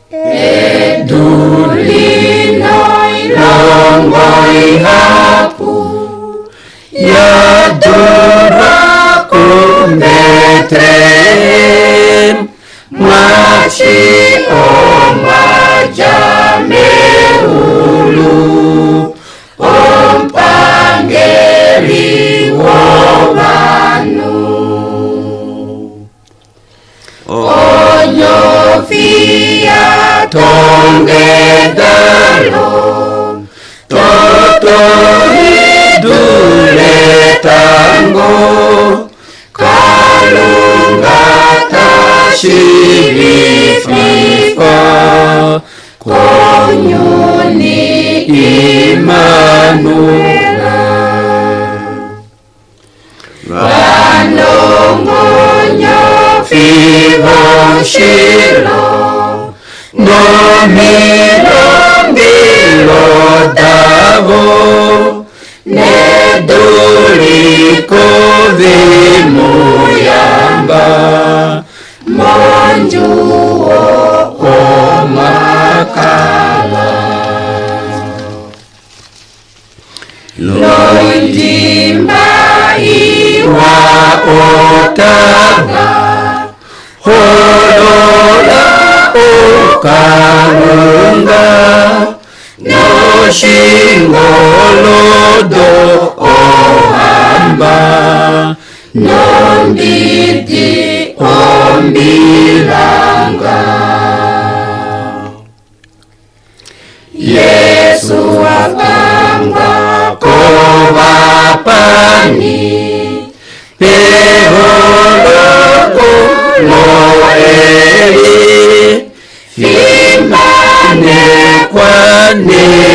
Eduli noi longoi hapu ya durakum Betlehem machi omajame ulu ompangeri wovanu onyo fia tonge dalom toto hidule tango kalungata shirififa konyoni Immanuela vanongonyo fivo shilo nomilo mbilo davo neduli kovimuyamba monjuo omakala loindimba iwa otava holola okalunga no shingolodo ohamba nombiti ombilanga Yesu apangwa kovapani peholoko noeli fimbane kwane